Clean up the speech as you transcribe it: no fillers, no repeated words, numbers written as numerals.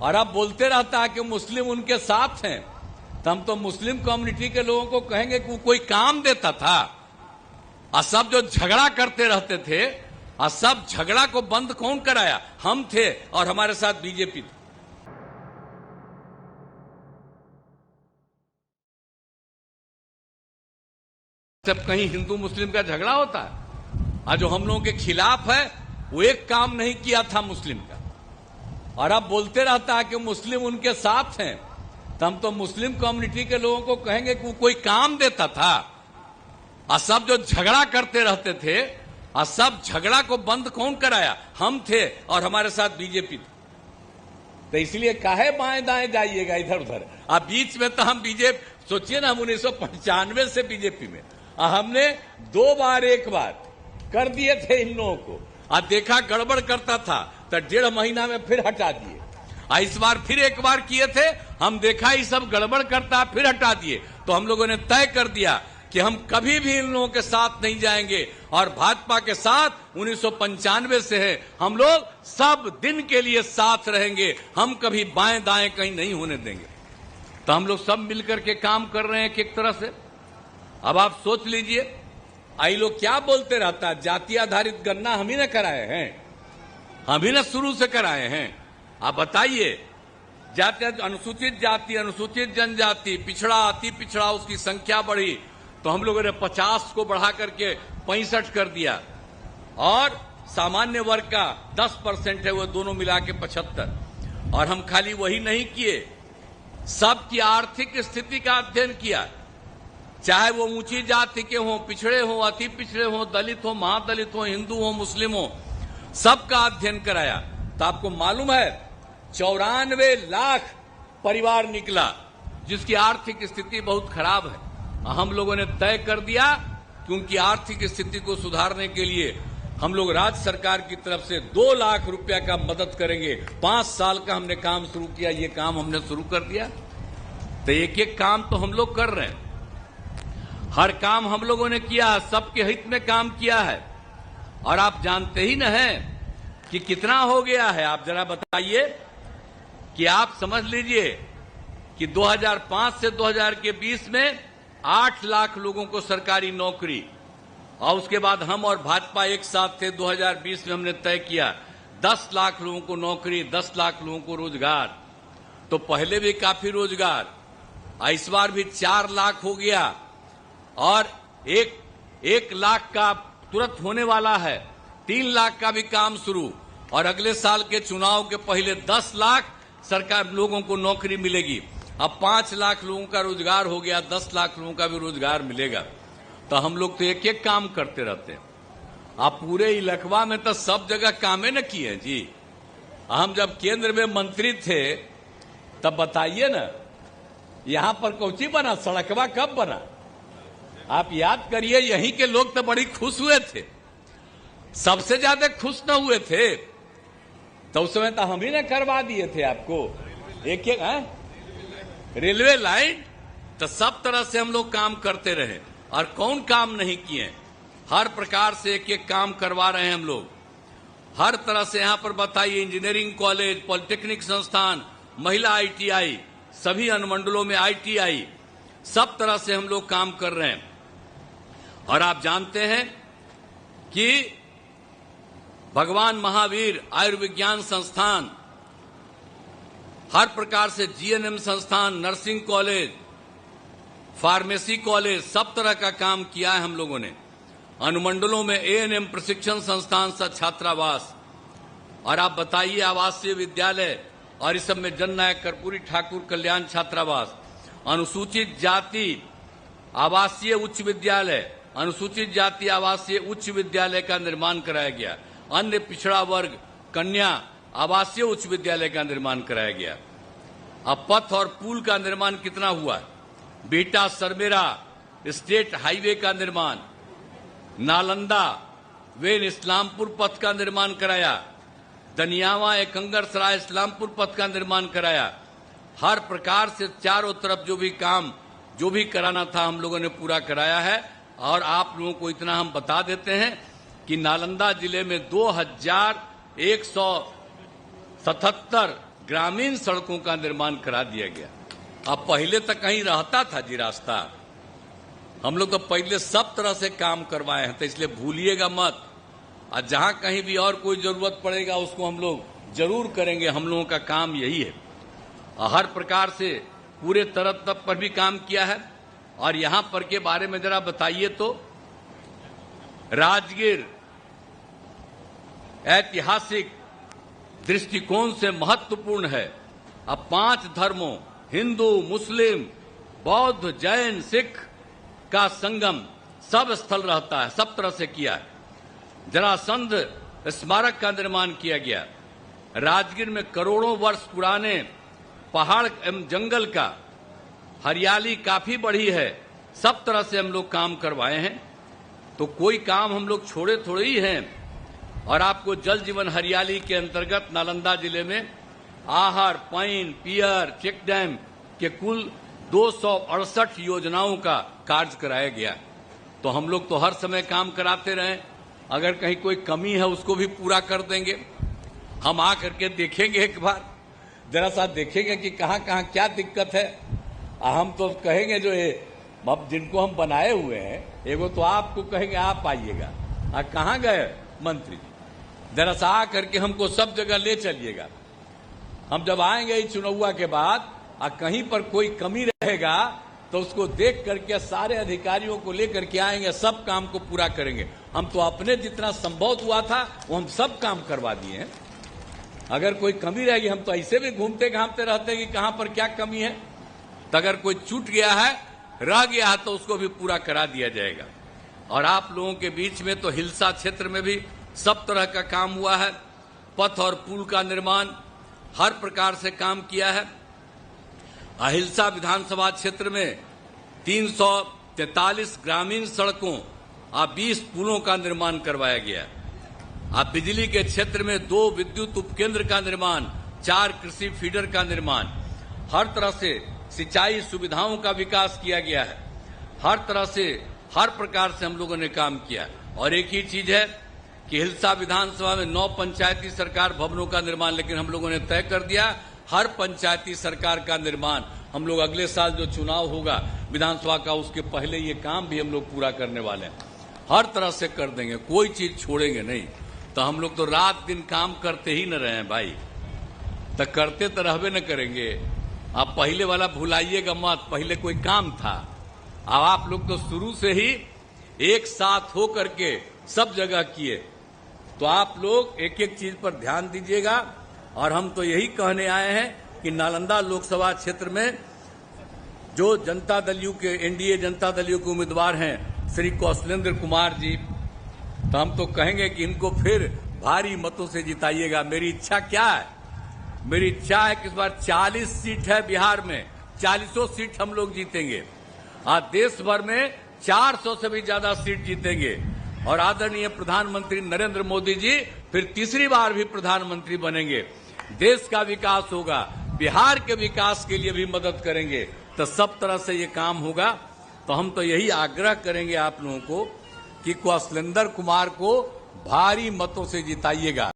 और अब बोलते रहता है कि मुस्लिम उनके साथ हैं। तो हम तो मुस्लिम कम्युनिटी के लोगों को कहेंगे कि कोई काम देता था, और सब जो झगड़ा करते रहते थे, और सब झगड़ा को बंद कौन कराया? हम थे, और हमारे साथ बीजेपी थी। जब कहीं हिंदू मुस्लिम का झगड़ा होता है, और जो हम लोगों के खिलाफ है वो एक काम नहीं किया था मुस्लिम का, और अब बोलते रहता है कि मुस्लिम उनके साथ हैं। तो हम तो मुस्लिम कम्युनिटी के लोगों को कहेंगे कि कोई काम देता था, और सब जो झगड़ा करते रहते थे, और सब झगड़ा को बंद कौन कराया? हम थे, और हमारे साथ बीजेपी थी। तो इसलिए काहे बाएं दाएं जाइएगा इधर उधर। अब बीच में तो हम बीजेपी, सोचिए ना, हम 1995 से बीजेपी में, हमने 2 बार 1 बार कर दिए थे इन लोगों को, और देखा गड़बड़ करता था तो 1.5 महीना में फिर हटा दिए। इस बार फिर 1 बार किए थे, हम देखा ये सब गड़बड़ करता, फिर हटा दिए। तो हम लोगों ने तय कर दिया कि हम कभी भी इन लोगों के साथ नहीं जाएंगे, और भाजपा के साथ 1995 से है, हम लोग सब दिन के लिए साथ रहेंगे, हम कभी बाएं दाएं कहीं नहीं होने देंगे। तो हम लोग सब मिलकर के काम कर रहे हैं एक तरह से। अब आप सोच लीजिए, आई लोग क्या बोलते रहता है, जाति आधारित गणना हम ही न कराए हैं, हम ही न शुरू से कराए हैं। आप बताइए, जाति, अनुसूचित जाति, अनुसूचित जनजाति, पिछड़ा, अति पिछड़ा, उसकी संख्या बढ़ी तो हम लोगों ने 50 को बढ़ा करके 65 कर दिया, और सामान्य वर्ग का 10% है, वो दोनों मिला के 75। और हम खाली वही नहीं किए, सबकी आर्थिक स्थिति का अध्ययन किया, चाहे वो ऊंची जाति के हों, पिछड़े हों, अति पिछड़े हों, दलित हों, महादलित हों, हिंदू हों, मुस्लिम हों, सबका अध्ययन कराया। तो आपको मालूम है 94 लाख परिवार निकला जिसकी आर्थिक स्थिति बहुत खराब है। हम लोगों ने तय कर दिया कि उनकी आर्थिक स्थिति को सुधारने के लिए हम लोग राज्य सरकार की तरफ से 2 लाख रुपया का मदद करेंगे। 5 साल का हमने काम शुरू किया, ये काम हमने शुरू कर दिया। तो एक एक काम तो हम लोग कर रहे हैं, हर काम हम लोगों ने किया, सबके हित में काम किया है। और आप जानते ही न हैं कि कितना हो गया है। आप जरा बताइए कि आप समझ लीजिए कि 2005 से 2000 के बीच में 8 लाख लोगों को सरकारी नौकरी, और उसके बाद हम और भाजपा एक साथ थे, 2020 में हमने तय किया 10 लाख लोगों को नौकरी, 10 लाख लोगों को रोजगार। तो पहले भी काफी रोजगार, इस बार भी 4 लाख हो गया, और 1 लाख का तुरंत होने वाला है, 3 लाख का भी काम शुरू, और अगले साल के चुनाव के पहले 10 लाख सरकार लोगों को नौकरी मिलेगी। अब 5 लाख लोगों का रोजगार हो गया, 10 लाख लोगों का भी रोजगार मिलेगा। तो हम लोग तो एक एक काम करते रहते हैं। आप पूरे इलाकवा में तो सब जगह कामें न किए जी। हम जब केंद्र में मंत्री थे तब बताइए ना, यहां पर कौची बना, सड़कवा कब बना? आप याद करिए, यहीं के लोग तो बड़ी खुश हुए थे, सबसे ज्यादा खुश न हुए थे तो उस समय तो हम ही ने करवा दिए थे आपको एक रेलवे लाइन। तो सब तरह से हम लोग काम करते रहे, और कौन काम नहीं किए, हर प्रकार से एक एक काम करवा रहे हैं हम लोग, हर तरह से। यहां पर बताइए, इंजीनियरिंग कॉलेज, पॉलिटेक्निक संस्थान, महिला ITI, सभी अनुमंडलों में ITI, सब तरह से हम लोग काम कर रहे हैं। और आप जानते हैं कि भगवान महावीर आयुर्विज्ञान संस्थान, हर प्रकार से GNM संस्थान, नर्सिंग कॉलेज, फार्मेसी कॉलेज, सब तरह का काम किया है हम लोगों ने। अनुमंडलों में ANM प्रशिक्षण संस्थान, छात्रावास, और आप बताइए आवासीय विद्यालय, और इस सब में जननायक कर्पूरी ठाकुर कल्याण छात्रावास, अनुसूचित जाति आवासीय उच्च विद्यालय, अनुसूचित जाति आवासीय उच्च विद्यालय का निर्माण कराया गया, अन्य पिछड़ा वर्ग कन्या आवासीय उच्च विद्यालय का निर्माण कराया गया। अब पथ और पुल का निर्माण कितना हुआ? बिहटा सरमेरा स्टेट हाईवे का निर्माण, नालंदा वेन इस्लामपुर पथ का निर्माण कराया, दनियावा एकंगर सराय इस्लामपुर पथ का निर्माण कराया। हर प्रकार से चारों तरफ जो भी काम जो भी कराना था हम लोगों ने पूरा कराया है। और आप लोगों को इतना हम बता देते हैं कि नालंदा जिले में 2177 ग्रामीण सड़कों का निर्माण करा दिया गया। अब पहले तक कहीं रहता था जी रास्ता, हम लोग तो पहले सब तरह से काम करवाए हैं, तो इसलिए भूलिएगा मत। और जहां कहीं भी और कोई जरूरत पड़ेगा उसको हम लोग जरूर करेंगे, हम लोगों का काम यही है। हर प्रकार से पूरे तरफ पर भी काम किया है। और यहां पर के बारे में जरा बताइए तो, राजगीर ऐतिहासिक दृष्टिकोण से महत्वपूर्ण है। अब 5 धर्मों हिंदू, मुस्लिम, बौद्ध, जैन, सिख का संगम सब स्थल रहता है, सब तरह से किया है। जरासंध स्मारक का निर्माण किया गया। राजगीर में करोड़ों वर्ष पुराने पहाड़ एवं जंगल का हरियाली काफी बढ़ी है। सब तरह से हम लोग काम करवाए हैं, तो कोई काम हम लोग छोड़े थोड़े ही हैं। और आपको जल जीवन हरियाली के अंतर्गत नालंदा जिले में आहर, पैन, पियर, चेक डैम के कुल 268 योजनाओं का कार्य कराया गया। तो हम लोग तो हर समय काम कराते रहे, अगर कहीं कोई कमी है उसको भी पूरा कर देंगे। हम आ करके देखेंगे, एक बार जरा सा देखेंगे कि कहाँ कहाँ क्या दिक्कत है। हम तो कहेंगे जो ये अब जिनको हम बनाए हुए हैं, एगो तो आपको कहेंगे आप आइएगा, कहाँ गए मंत्री जी, जरा सा आ करके हमको सब जगह ले चलिएगा। हम जब आएंगे इस चुनाव के बाद, कहीं पर कोई कमी रहेगा तो उसको देख करके सारे अधिकारियों को लेकर के आएंगे, सब काम को पूरा करेंगे। हम तो अपने जितना संभव हुआ था वो हम सब काम करवा दिए हैं। अगर कोई कमी रहेगी, हम तो ऐसे भी घूमते घामते रहते हैं कि कहां पर क्या कमी है। तो अगर कोई छूट गया है, रह गया है, तो उसको भी पूरा करा दिया जाएगा। और आप लोगों के बीच में तो हिलसा क्षेत्र में भी सब तरह का काम हुआ है। पथ और पुल का निर्माण हर प्रकार से काम किया है। अहिल्सा विधानसभा क्षेत्र में 343 ग्रामीण सड़कों और 20 पुलों का निर्माण करवाया गया। अब बिजली के क्षेत्र में 2 विद्युत उपकेंद्र का निर्माण, 4 कृषि फीडर का निर्माण, हर तरह से सिंचाई सुविधाओं का विकास किया गया है। हर तरह से हर प्रकार से हम लोगों ने काम किया। और एक ही चीज है कि हिलसा विधानसभा में 9 पंचायती सरकार भवनों का निर्माण, लेकिन हम लोगों ने तय कर दिया हर पंचायती सरकार का निर्माण हम लोग अगले साल जो चुनाव होगा विधानसभा का, उसके पहले ये काम भी हम लोग पूरा करने वाले हैं। हर तरह से कर देंगे, कोई चीज छोड़ेंगे नहीं। तो हम लोग तो रात दिन काम करते ही न रहे हैं भाई, तो करते तो रहबे न करेंगे। आप पहले वाला भुलाइएगा मत, पहले कोई काम था। अब आप लोग तो शुरू से ही एक साथ हो करके सब जगह किए, तो आप लोग एक एक चीज पर ध्यान दीजिएगा। और हम तो यही कहने आए हैं कि नालंदा लोकसभा क्षेत्र में जो जनता दल यू के एनडीए जनता दल यू के उम्मीदवार हैं श्री कौशलेंद्र कुमार जी, तो हम तो कहेंगे कि इनको फिर भारी मतों से जिताइएगा। मेरी इच्छा क्या है? मेरी इच्छा है कि इस बार 40 सीट है बिहार में, 40 सीट हम लोग जीतेंगे। आज देश भर में 400 से भी ज्यादा सीट जीतेंगे। और आदरणीय प्रधानमंत्री नरेंद्र मोदी जी फिर तीसरी बार भी प्रधानमंत्री बनेंगे। देश का विकास होगा, बिहार के विकास के लिए भी मदद करेंगे, तो सब तरह से ये काम होगा। तो हम तो यही आग्रह करेंगे आप लोगों को कि कौशलेंद्र कुमार को भारी मतों से जिताइएगा।